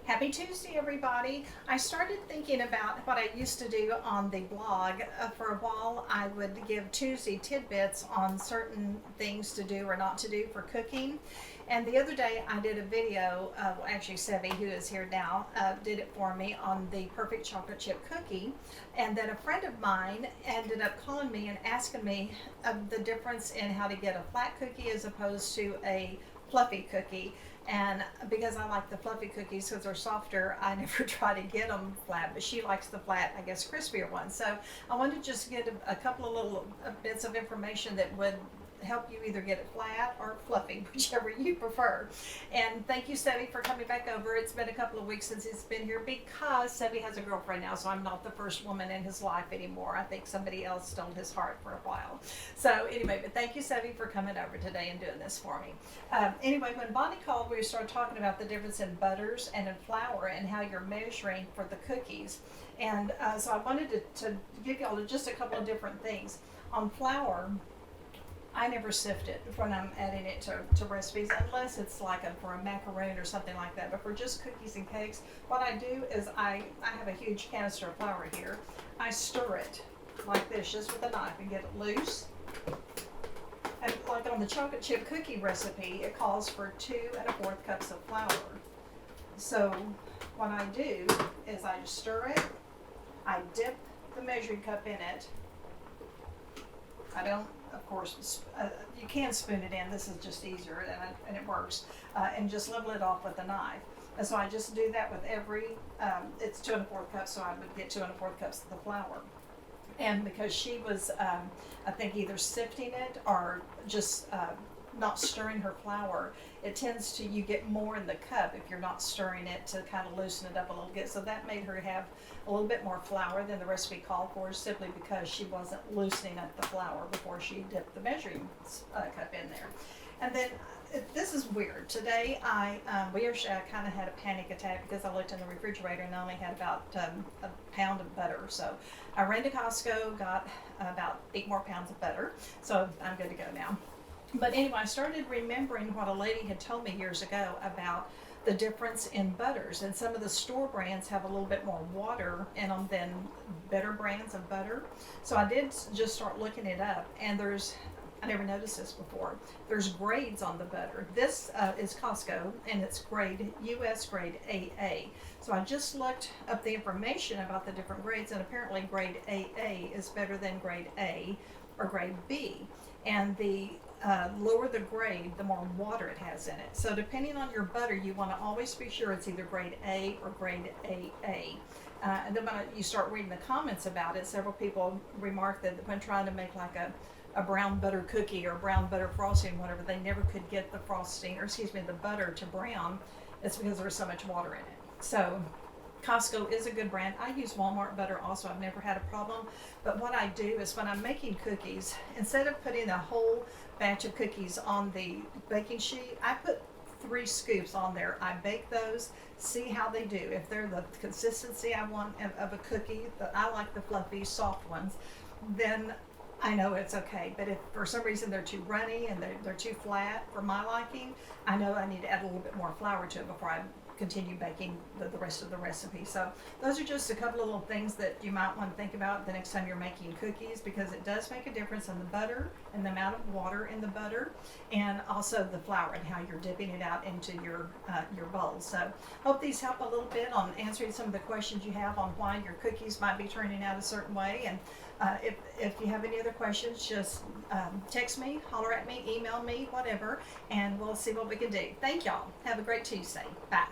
Happy Tuesday, everybody. I started thinking about what I used to do on the blog. For a while, I would give Tuesday tidbits on certain things to do or not to do for cooking. And the other day, I did a video, actually, Sevi, who is here now, did it for me on the perfect chocolate chip cookie. And then a friend of mine ended up calling me and asking me the difference in how to get a flat cookie as opposed to a fluffy cookie. And because I like the fluffy cookies because they're softer, I never try to get them flat, but she likes the flat, I guess, crispier ones. So I wanted to just get a couple of little bits of information that would help you either get it flat or fluffy, whichever you prefer. And thank you, Sevi, for coming back over. It's been a couple of weeks since he's been here because Sevi has a girlfriend now, so I'm not the first woman in his life anymore. I think somebody else stole his heart for a while. So anyway, but thank you, Sevi, for coming over today and doing this for me. Anyway, when Bonnie called, we started talking about the difference in butters and in flour and how you're measuring for the cookies. And so I wanted to give y'all just a couple of different things. On flour, I never sift it when I'm adding it to recipes unless it's like for a macaroon or something like that. But for just cookies and cakes, what I do is I have a huge canister of flour here. I stir it like this just with a knife and get it loose. And like on the chocolate chip cookie recipe, it calls for 2 1/4 cups of flour. So what I do is I just stir it, I dip the measuring cup in it. I don't, of course, you can spoon it in. This is just easier and it works. And just level it off with a knife. And so I just do that with every, it's 2 1/4 cups, so I would get 2 1/4 cups of the flour. And because she was, I think, either sifting it or just not stirring her flour, it tends to, you get more in the cup if you're not stirring it to kind of loosen it up a little bit. So that made her have a little bit more flour than the recipe called for, simply because she wasn't loosening up the flour before she dipped the measuring cup in there. And then this is weird. Today we actually kind of had a panic attack because I looked in the refrigerator and I only had about a pound of butter. So I ran to Costco, got about 8 more pounds of butter. So I'm good to go now. But anyway, I started remembering what a lady had told me years ago about the difference in butters. And some of the store brands have a little bit more water in them than better brands of butter. So I did just start looking it up, and I never noticed this before. There's grades on the butter. This is Costco, and it's grade US grade AA. So I just looked up the information about the different grades, and apparently grade AA is better than grade A or grade B. And the lower the grade, the more water it has in it. So depending on your butter, you want to always be sure it's either grade A or grade AA. And then when you start reading the comments about it, several people remarked that when trying to make like a brown butter cookie or brown butter frosting, whatever, they never could get the frosting, or excuse me, the butter to brown. It's because there was so much water in it. So Costco is a good brand. I use Walmart butter also. I've never had a problem. But what I do is when I'm making cookies, instead of putting a whole batch of cookies on the baking sheet, I put 3 scoops on there. I bake those, see how they do. If they're the consistency I want of a cookie, I like the fluffy, soft ones, then I know it's okay. But if for some reason they're too runny and they're too flat for my liking, I know I need to add a little bit more flour to it before I continue baking the rest of the recipe. So those are just a couple of little things that you might want to think about the next time you're making cookies, because it does make a difference in the butter and the amount of water in the butter, and also the flour and how you're dipping it out into your bowls. So hope these help a little bit on answering some of the questions you have on why your cookies might be turning out a certain way. And if you have any other questions, just text me, holler at me, email me, whatever, and we'll see what we can do. Thank y'all. Have a great Tuesday. Bye.